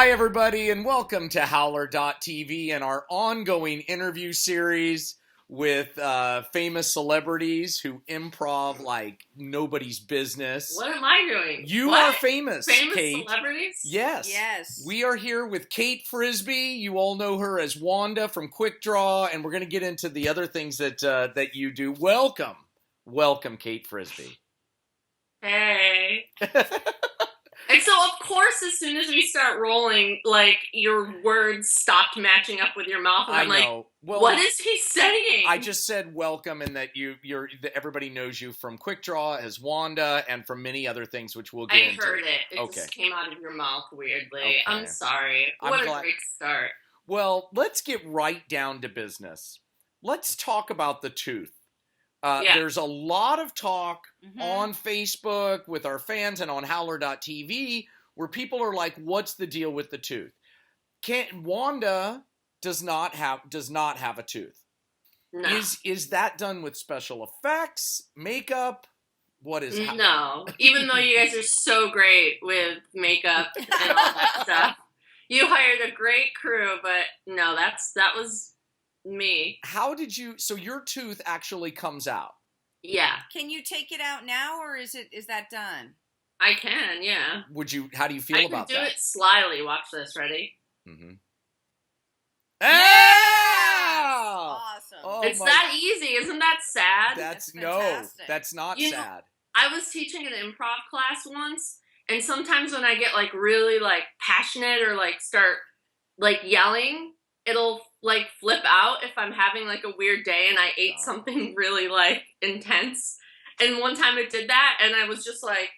Hi, everybody, and welcome to Howler.tv and our ongoing interview series with famous celebrities who improv like nobody's business. What am I doing? You what? are famous, Famous Kate. celebrities? Yes. Yes. We are here with Kate Frisbee. You all know her as Wanda from Quick Draw, and we're going to get into the other things that you do. Welcome. Welcome, Kate Frisbee. Hey. And so, of course, as soon as we start rolling, like, your words stopped matching up with your mouth. And I'm like, well, what is he saying? I just said welcome, and that everybody knows you from Quick Draw as Wanda and from many other things, which we'll get into. I heard it. It just came out of your mouth weirdly. Okay. I'm sorry. What a great start. Well, let's get right down to business. Let's talk about the tooth. There's a lot of talk on Facebook with our fans and on Howler.tv where people are like, what's the deal with the tooth? Wanda does not have a tooth. No. Is that done with special effects, makeup? What is happening? No. Even though you guys are so great with makeup and all that stuff. You hired a great crew, but no, that was me. How did you? So your tooth actually comes out. Yeah. Can you take it out now, or is that done? I can, yeah. How do you feel about that? I can do it slyly. Watch this. Ready? Mm-hmm. Yeah! Awesome. Oh, it's that easy. Isn't that sad? That's not sad. Know, I was teaching an improv class once, and sometimes when I get like really like passionate or like start like yelling, it'll like flip out if I'm having like a weird day and I ate something really like intense. And one time it did that, and I was just like,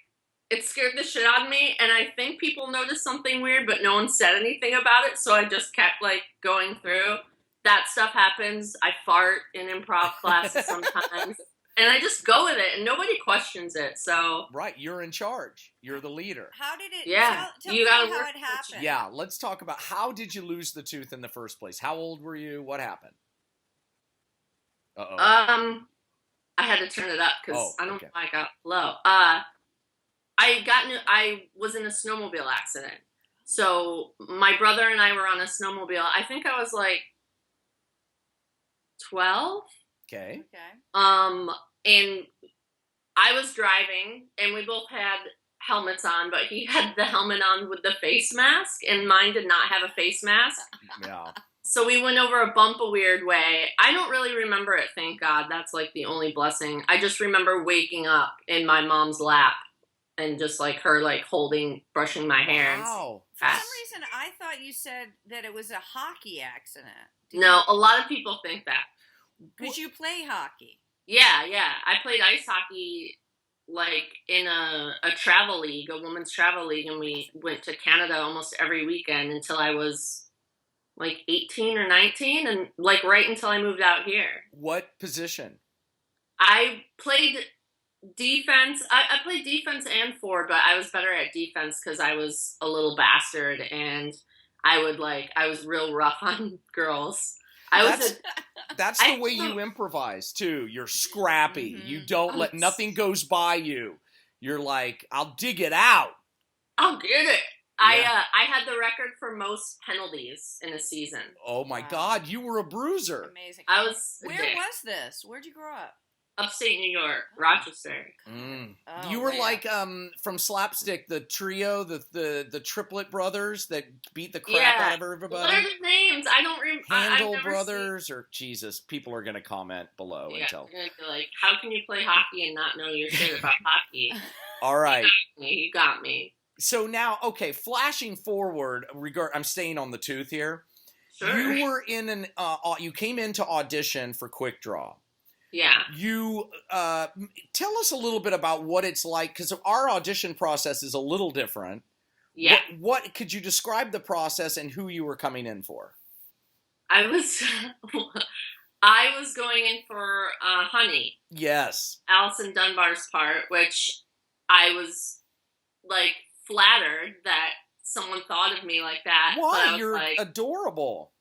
it scared the shit out of me. And I think people noticed something weird, but no one said anything about it. So I just kept like going through. That stuff happens. I fart in improv classes sometimes. And I just go with it, and nobody questions it. So right, you're in charge. You're the leader. How did it? Yeah, tell me how it happened. Yeah, let's talk about how did you lose the tooth in the first place? How old were you? What happened? I had to turn it up because I don't know I got low. I was in a snowmobile accident. So my brother and I were on a snowmobile. I think I was like 12. Okay. And I was driving, and we both had helmets on, but he had the helmet on with the face mask, and mine did not have a face mask. Yeah. So we went over a bump a weird way. I don't really remember it, thank God. That's like the only blessing. I just remember waking up in my mom's lap and just like her like brushing my hair. Wow. For some reason, I thought you said that it was a hockey accident. No, a lot of people think that. Because you play hockey. Yeah. I played ice hockey, like, in a travel league, a women's travel league, and we went to Canada almost every weekend until I was, like, 18 or 19, and, like, right until I moved out here. What position? I played defense. I played defense and forward, but I was better at defense because I was a little bastard, and I was real rough on girls. That's the way you improvise too. You're scrappy. Mm-hmm. You don't let nothing goes by you. You're like, I'll dig it out. I'll get it. Yeah. I had the record for most penalties in a season. Oh my God, you were a bruiser. Amazing. Where was this? Where'd you grow up? Upstate New York, Rochester. Oh, you were like from Slapstick, the trio, the triplet brothers that beat the crap out of everybody. What are the names? I don't remember. Handle brothers or Jesus. People are going to comment below and tell. Like, how can you play hockey and not know your shit about hockey? All right, you got me. So now, flashing forward. I'm staying on the tooth here. Sure. You were in you came in to audition for Quick Draw. Yeah. You tell us a little bit about what it's like, because our audition process is a little different. Yeah. What could you describe the process and who you were coming in for? I was going in for Honey. Yes. Alison Dunbar's part, which I was like flattered that someone thought of me like that. Why? You're adorable.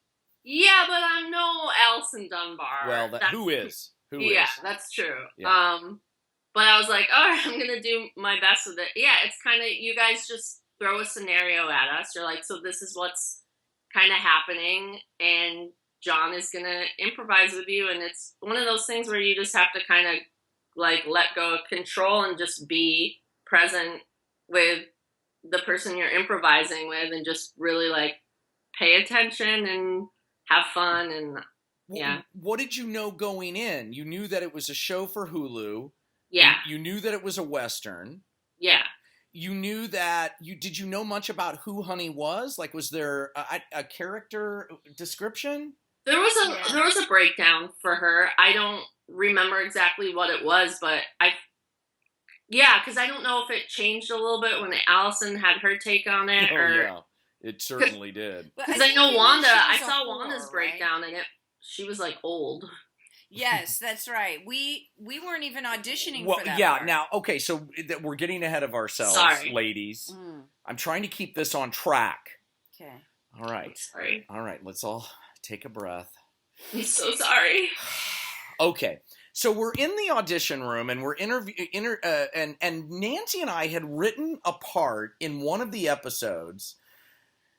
Yeah, but I'm no Alison Dunbar. Well, who is? Yeah, that's true. Yeah. But I was like, all right, I'm going to do my best with it. Yeah, it's kind of, you guys just throw a scenario at us. You're like, so this is what's kind of happening, and John is going to improvise with you. And it's one of those things where you just have to kind of like let go of control and just be present with the person you're improvising with, and just really like pay attention and have fun. And yeah. What did you know going in? You knew that it was a show for Hulu. Yeah. You knew that it was a Western. Yeah. You knew that did you know much about who Honey was? Like, was there a character description? There was a breakdown for her. I don't remember exactly what it was, but because I don't know if it changed a little bit when Allison had her take on it. Yeah, it certainly did. Because I know Wanda, I saw Wanda's breakdown, and she was like old. Yes, that's right. We weren't even auditioning for that. Yeah, part. now, okay, so we're getting ahead of ourselves, ladies. I'm trying to keep this on track. Okay. All right. Sorry. All right, let's all take a breath. I'm so sorry. Okay. So we're in the audition room, and we're and Nancy and I had written a part in one of the episodes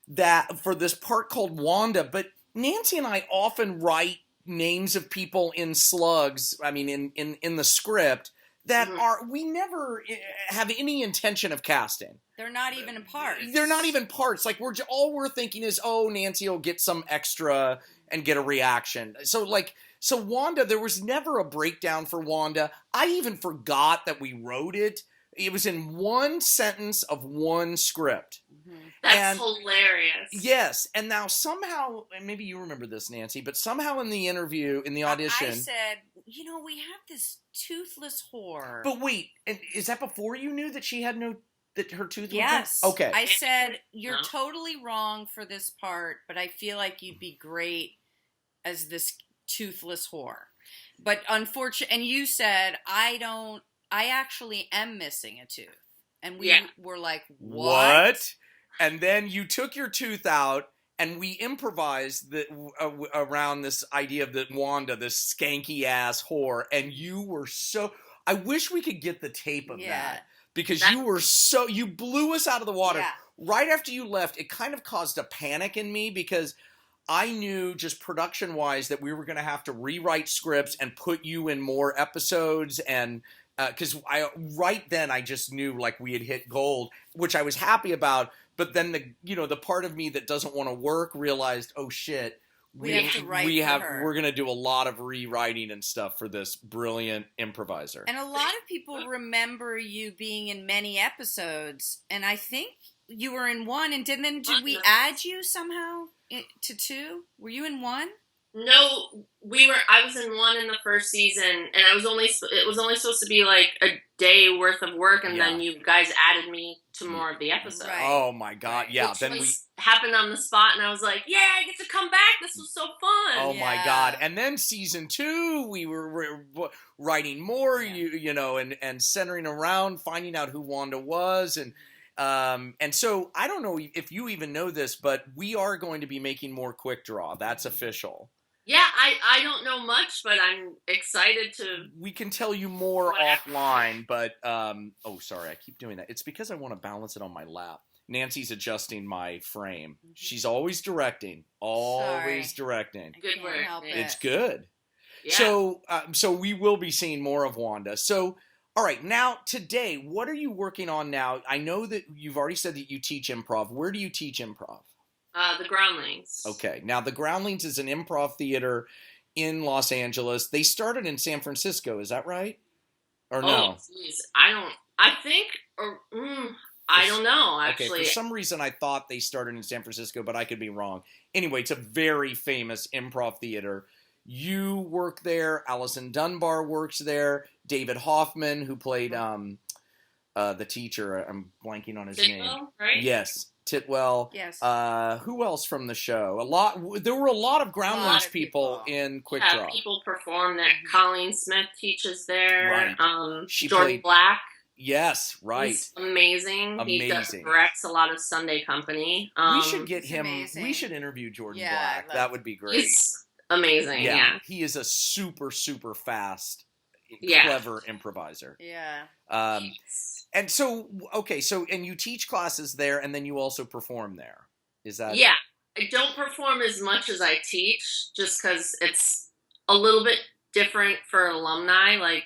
that for this part called Wanda, but Nancy and I often write names of people in slugs, I mean in the script that we never have any intention of casting. They're not even parts. They're not even parts. Like all we're thinking is, oh, Nancy will get some extra and get a reaction. So Wanda, there was never a breakdown for Wanda. I even forgot that we wrote it. It was in one sentence of one script. That's hilarious. Yes, and now somehow, and maybe you remember this, Nancy, but somehow in the interview, in the audition, I said, we have this toothless whore. But wait, and is that before you knew that she had that her tooth? Yes. Was okay. I said, you're totally wrong for this part, but I feel like you'd be great as this toothless whore. But unfortunately, and you said, I actually am missing a tooth. And we were like, what? And then you took your tooth out, and we improvised around this idea of that Wanda, this skanky ass whore, and you were so. I wish we could get the tape of that, because you blew us out of the water. Yeah. Right after you left, it kind of caused a panic in me, because I knew just production wise that we were going to have to rewrite scripts and put you in more episodes, and because right then I just knew like we had hit gold, which I was happy about. But then the part of me that doesn't want to work realized, oh shit, we're going to do a lot of rewriting and stuff for this brilliant improviser. And a lot of people remember you being in many episodes, and I think you were in one. And did we add you somehow to two? Were you in one? No, I was in one in the first season, and it was only supposed to be like a day worth of work, and then you guys added me to more of the episodes. Right. Oh my God, yeah. Which then happened on the spot, and I was like, yeah, I get to come back. This was so fun. Oh my God. And then season 2, we were writing more, and centering around finding out who Wanda was, and so I don't know if you even know this, but we are going to be making more Quick Draw. That's official. Yeah, I don't know much, but I'm excited to. We can tell you more offline, but sorry, I keep doing that. It's because I want to balance it on my lap. Nancy's adjusting my frame. She's always directing. Directing. Good work. It's good. Yeah. So we will be seeing more of Wanda. So, all right, now today, what are you working on now? I know that you've already said that you teach improv. Where do you teach improv? The Groundlings. Okay. Now, the Groundlings is an improv theater in Los Angeles. They started in San Francisco. Is that right? Or no? Oh, geez. I don't know, actually. Okay, for some reason, I thought they started in San Francisco, but I could be wrong. Anyway, it's a very famous improv theater. You work there. Allison Dunbar works there. David Hoffman, who played the teacher. I'm blanking on his name. Right? Yes. Titwell. Yes. Who else from the show? There were a lot of Groundlings people in Quick Draw. People perform there. Colleen Smith teaches there. Right. Jordan Black. Yes, right. He's amazing. He directs a lot of Sunday Company. We should get him. Amazing. We should interview Jordan Black. That would be great. He's amazing. Yeah. He is a super, super fast clever improviser. Yeah. And so, okay, and you teach classes there, and then you also perform there. Is that? Yeah. I don't perform as much as I teach, just because it's a little bit different for alumni. Like,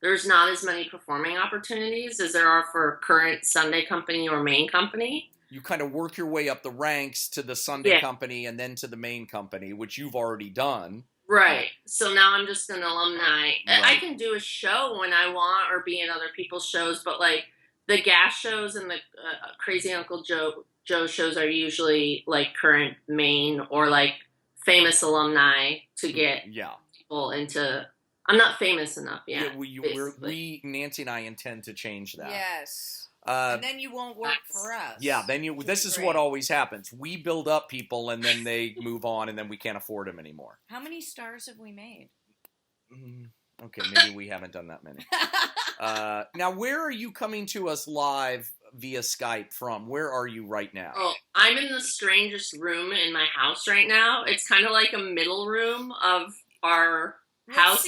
there's not as many performing opportunities as there are for current Sunday company or main company. You kind of work your way up the ranks to the Sunday company and then to the main company, which you've already done. Right. So now I'm just an alumni. Right. I can do a show when I want or be in other people's shows, but like the gas shows and the Crazy Uncle Joe shows are usually like current main or like famous alumni to get people into. I'm not famous enough yet. We Nancy and I intend to change that. Yes. And then you won't work for us. Yeah, this is what always happens. We build up people, and then they move on, and then we can't afford them anymore. How many stars have we made? Okay, maybe we haven't done that many. Now, where are you coming to us live via Skype from? Where are you right now? Oh, I'm in the strangest room in my house right now. It's kind of like a middle room of our house.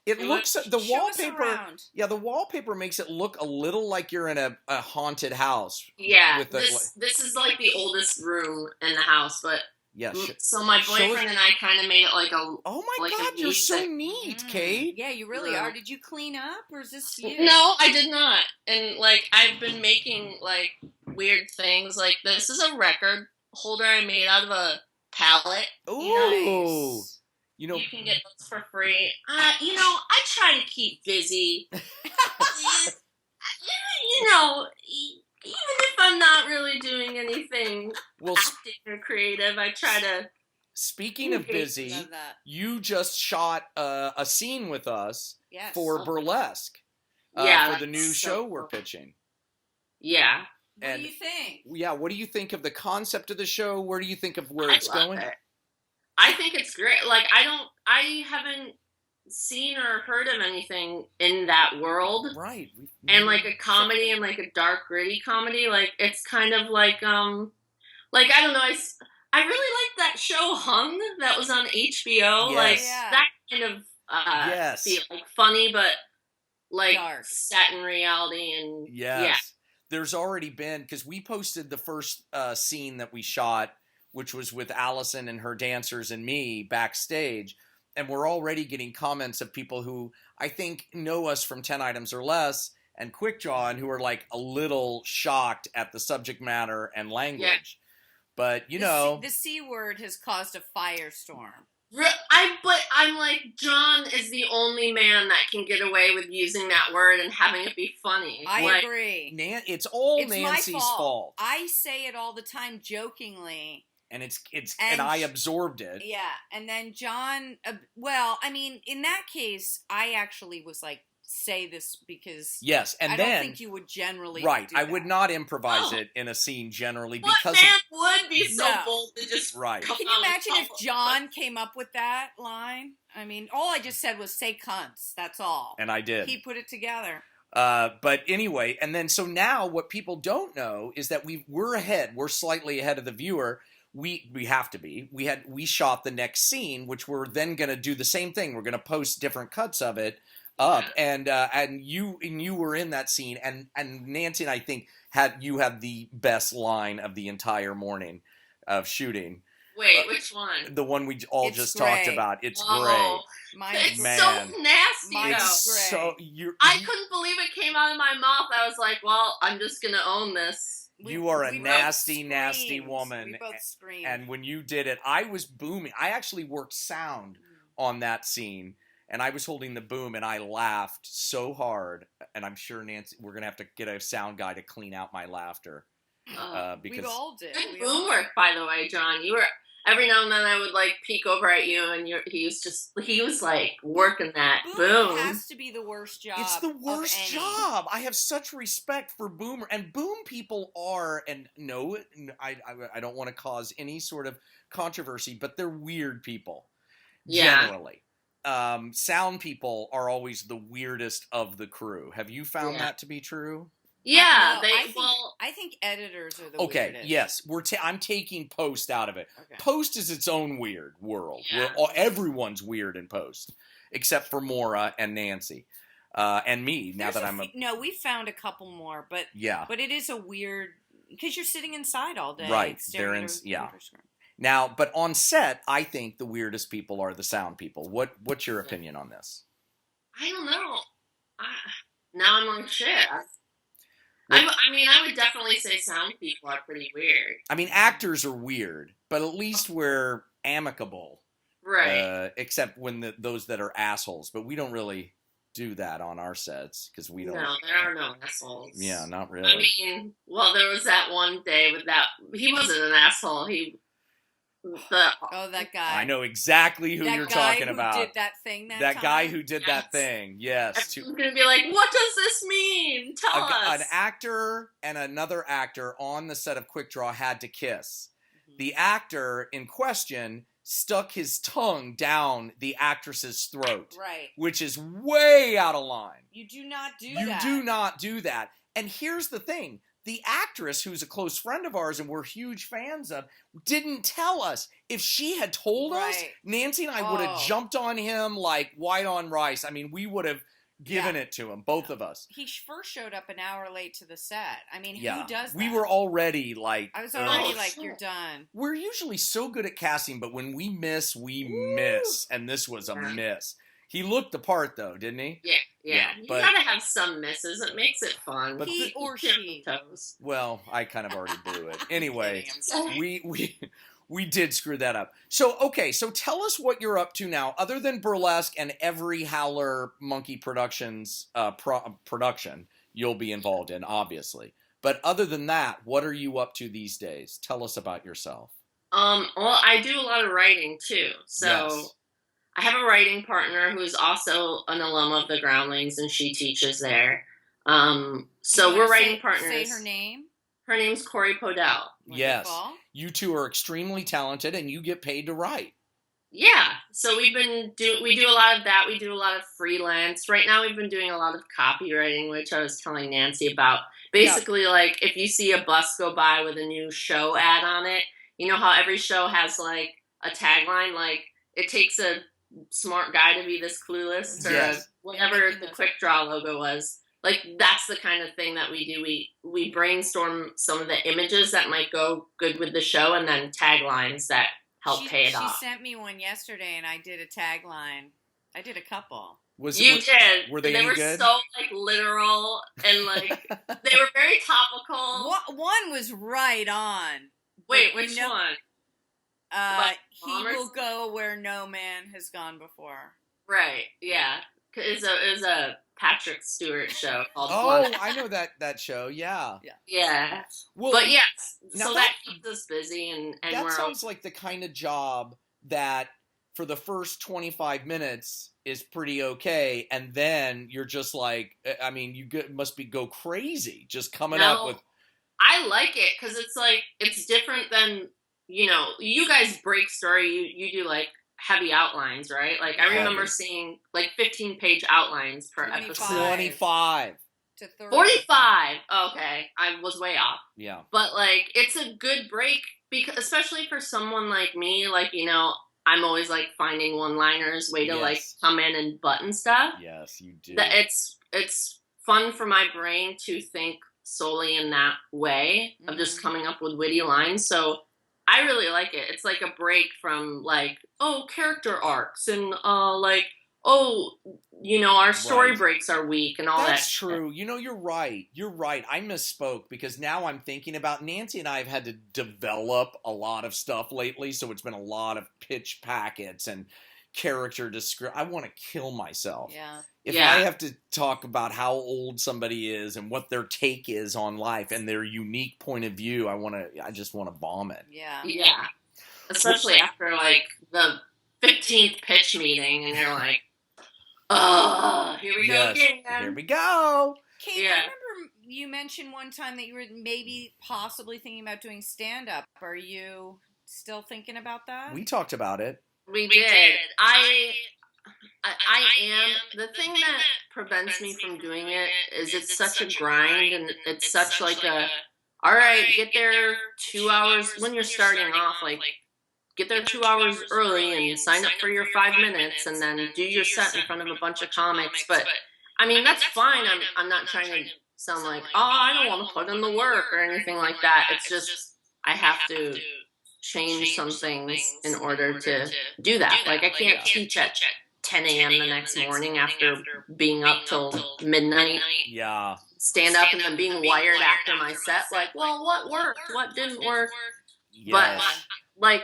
It looks the wallpaper. Yeah, the wallpaper makes it look a little like you're in a haunted house. Yeah, this is like the oldest room in the house, but so my boyfriend and I kind of made it like a. Oh my God, you're so neat, Kate. Yeah, you really are. Did you clean up, or is this you? No, I did not. And like I've been making like weird things. Like this is a record holder I made out of a pallet. Ooh. Nice. You can get those for free. I try to keep busy. Even if I'm not really doing anything acting or creative, I try to. Speaking of busy, you just shot a scene with us for Burlesque. For the new show we're pitching. Yeah. What do you think? Yeah, what do you think of the concept of the show? Where do you think of where it's going? I think it's great. Like, I haven't seen or heard of anything in that world. Right. And like a comedy and like a dark, gritty comedy. Like, it's kind of like, I don't know. I really liked that show Hung that was on HBO. Yes. Like, that kind of, feel like funny, but like dark. Set in reality and There's already been, because we posted the first scene that we shot, which was with Allison and her dancers and me backstage. And we're already getting comments of people who I think know us from 10 Items or Less and Quick Draw, and who are like a little shocked at the subject matter and language. Yeah. But, the C word has caused a firestorm. But I'm like, John is the only man that can get away with using that word and having it be funny. I agree. It's Nancy's fault. I say it all the time jokingly. And and I absorbed it. Yeah, and then John. In that case, I actually was like, say this because I don't think you would generally do I would not improvise it in a scene generally what because man would be so bold to just Can you imagine if John came up with that line? I mean, all I just said was say cunts. That's all, and I did. He put it together. But anyway, and then so now what people don't know is that we're ahead. We're slightly ahead of the viewer. We have to be. We shot the next scene, which we're then going to do the same thing. We're going to post different cuts of it up, and you were in that scene, and Nancy and I think had the best line of the entire morning of shooting. Wait, which one? The one we all just talked about. It's great. It's so nasty. Mine's though. I couldn't believe it came out of my mouth. I was like, well, I'm just going to own this. You are a nasty, nasty woman. We both screamed. And when you did it, I was booming. I actually worked sound on that scene, and I was holding the boom, and I laughed so hard. And I'm sure, Nancy, we're going to have to get a sound guy to clean out my laughter. Because we all did. Good boom work, by the way, John. You were... Every now and then I would like peek over at you, and he was like working that boom. It has to be the worst job. It's the worst job. I have such respect for boomer, and boom people are, and no, I don't want to cause any sort of controversy, but they're weird people. Generally. Sound people are always the weirdest of the crew. Have you found that to be true? Yeah, I think editors are the weirdest. Okay, yes, I'm taking post out of it. Okay. Post is its own weird world. Yeah. Everyone's weird in post. except for Maura and Nancy. And me, now that I'm No, we found a couple more, but it is a weird, because you're sitting inside all day. Right. Now, but on set, I think the weirdest people are the sound people. What's your opinion on this? I don't know. Now I'm on shit. I would definitely say sound people are pretty weird. I mean, actors are weird, but at least we're amicable. Right. Except when those that are assholes. But we don't really do that on our sets because we don't. No, there are no assholes. Yeah, not really. I mean, well, there was that one day with that. He wasn't an asshole. That guy. I know exactly who you're talking about. Did that thing that guy who did that thing. Yes. I'm gonna be like, what does this mean? Tell us. An actor and another actor on the set of Quick Draw had to kiss. Mm-hmm. The actor in question stuck his tongue down the actress's throat. Right. Which is way out of line. You do not do that. You do not do that. And here's the thing. The actress, who's a close friend of ours and we're huge fans of, didn't tell us. If she had told us, Nancy and I would have jumped on him like white on rice. I mean, we would have given it to him, both of us. He first showed up an hour late to the set. I mean, who does that? We were already like... I was already like, you're done. We're usually so good at casting, but when we miss, we miss. And this was a miss. He looked the part, though, didn't he? Yeah. You gotta have some misses. It makes it fun. But he or she. Well, I kind of already blew it. Anyway, we did screw that up. So, okay, so tell us what you're up to now, other than Burlesque and every Howler Monkey Productions production you'll be involved in, obviously. But other than that, what are you up to these days? Tell us about yourself. Well, I do a lot of writing, too. So... Yes. I have a writing partner who's also an alum of the Groundlings, and she teaches there. So we're writing partners. Say her name? Her name's Corey Podell. Yes. You two are extremely talented, and you get paid to write. Yeah. So we do a lot of that. We do a lot of freelance. Right now we've been doing a lot of copywriting, which I was telling Nancy about. Basically, like, if you see a bus go by with a new show ad on it, you know how every show has, like, a tagline? Like, it takes a smart guy to be this clueless, or whatever the Quick Draw logo was. Like, that's the kind of thing that we do. We brainstorm some of the images that might go good with the show, and then taglines that help pay it off. She sent me one yesterday, and I did a tagline. I did a couple. Were they any good? So, like, literal, and, like, they were very topical. One was right on. Wait, which one? He will go where no man has gone before. Right, yeah. It was a Patrick Stewart show called I know that show, yeah. Well, but yes, so that keeps us busy, and that sounds like the kind of job that for the first 25 minutes is pretty okay, and then you're just like, I mean, you must go crazy just coming up with... I like it, because it's like, it's different than... You know, you guys break story, you do, like, heavy outlines, right? Like, I remember seeing, like, 15-page outlines per episode. 25 to 30. 45! Okay, I was way off. Yeah. But, like, it's a good break, because especially for someone like me, like, you know, I'm always, like, finding one-liners, to, like, come in and button stuff. Yes, you do. It's fun for my brain to think solely in that way, of just coming up with witty lines, so... I really like it. It's like a break from, like, character arcs and, like, our story breaks are weak and all that. That's true. You know, you're right. I misspoke because now I'm thinking about Nancy and I have had to develop a lot of stuff lately, so it's been a lot of pitch packets and character description. I want to kill myself. Yeah. If I have to talk about how old somebody is and what their take is on life and their unique point of view, I just want to bomb it. Yeah. Yeah. Especially after, like, the 15th pitch meeting and you're like, here we go again. Here we go. Kate, I remember you mentioned one time that you were maybe possibly thinking about doing stand-up. Are you still thinking about that? We talked about it. We did. I am. The thing that prevents me from doing it is it's such a grind, and it's such like a, all right, get there 2 hours when you're starting off, like get there 2 hours early and sign up for your 5 minutes and then do your set in front of a bunch of comics. But I mean, that's fine. I'm not trying to sound like, oh, I don't want to put in the work or anything like that. It's just I have to change some things in order to do that. Like I can't teach at 10 a.m. the next morning after being up till midnight. Yeah. Stand up and then being wired after my set. Like, well, what worked? What didn't work? Yes. But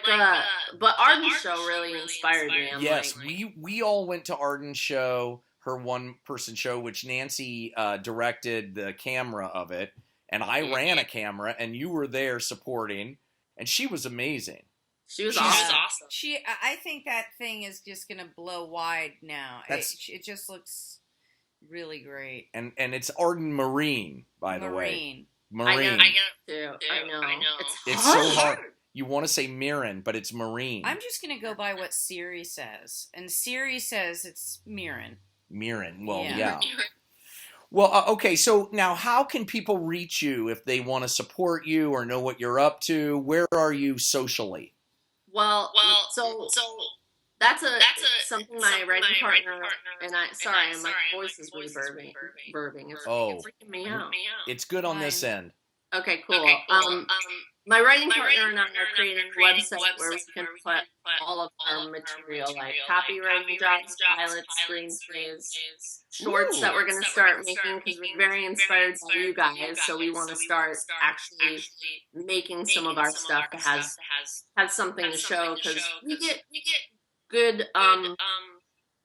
Arden's show really inspired me. Yes, we all went to Arden's show, her one-person show, which Nancy directed the camera of it, and I ran a camera, and you were there supporting, and she was amazing. She was awesome. I think that thing is just going to blow wide now. It just looks really great. And it's Arden Marine, by the way. Marine. I know too. I know. It's so hard. You want to say Mirren, but it's Marine. I'm just going to go by what Siri says. And Siri says it's Mirren. Mirren. Well, yeah. Well, okay, so now how can people reach you if they want to support you or know what you're up to? Where are you socially? Well, so that's something my writing partner and I. Sorry, my voice is reverbing. It's freaking me out. It's good on this end. Okay, cool. My writing partner and I are creating a website where we can put all of our material, like copywriting jobs, pilots, screenplays, shorts that we're going to start making because we're very inspired by you guys. So we want to start actually making some of our stuff that has something to show because we get good.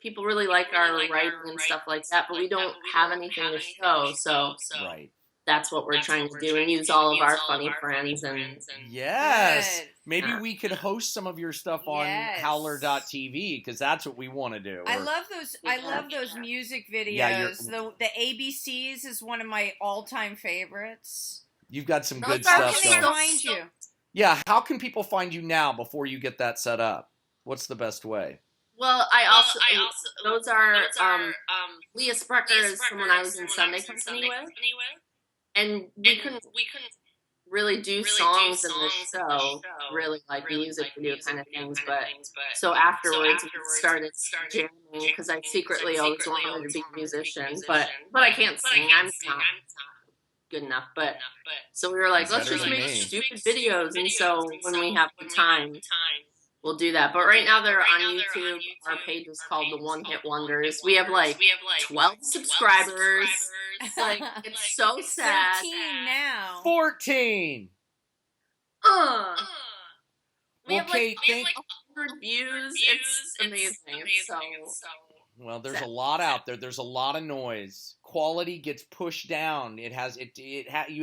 People really like our writing and stuff like that, but we don't have anything to show. So right. That's what we're trying to do and use all of our funny friends. And yes. Maybe we could host some of your stuff on Howler.tv because that's what we want to do. I love those. I love those music videos. Yeah, the ABCs is one of my all-time favorites. You've got some good stuff. How can they find you? Yeah, how can people find you now before you get that set up? What's the best way? Well, I also those are Leah Sprecher is someone I was in Sunday Company with. And we couldn't really do songs in the show, really like music video kind of things. But so afterwards we started jamming because I secretly always wanted to be a musician, but I can't sing. I'm not good enough. But so we were like, let's just make stupid videos. And so when we have the time, we'll do that. But right now they're on YouTube. Our page is called The One Hit Wonders. We have like 12 subscribers. Like, it's so sad. 13 now. 14. We have like 100 views. It's amazing. It's so. Well, there's a lot out there. There's a lot of noise. Quality gets pushed down. You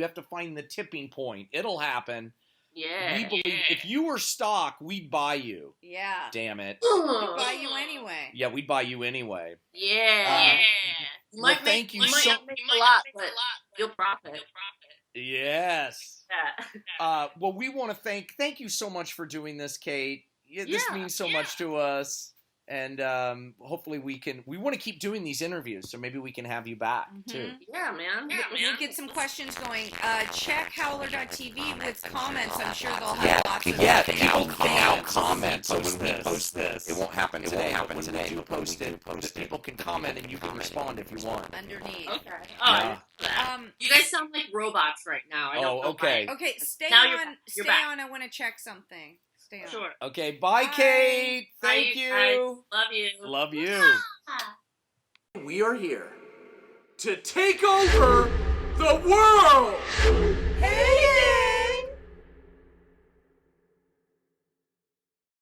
have to find the tipping point. It'll happen. Yeah. We believe if you were stock, we'd buy you. Yeah. Damn it. We'd buy you anyway. Yeah, we'd buy you anyway. Yeah. Well, thank you so much. Make a lot, but you'll profit. Yes. Yeah. Well, we want to thank you so much for doing this, Kate. This means so much to us. And hopefully we want to keep doing these interviews, so maybe we can have you back, too. Yeah, man. We'll get some questions going. Check Howler.tv with comments. I'm sure they'll have lots of people can comment when we post this. It won't happen today. You post it. People can comment, and you can respond if you want. Underneath. Okay. You guys sound like robots right now. I don't know okay. Okay, stay now on. Stay on. I want to check something. Sure. Okay, bye, Kate. Thank you. Love you. Love you. We are here to take over the world.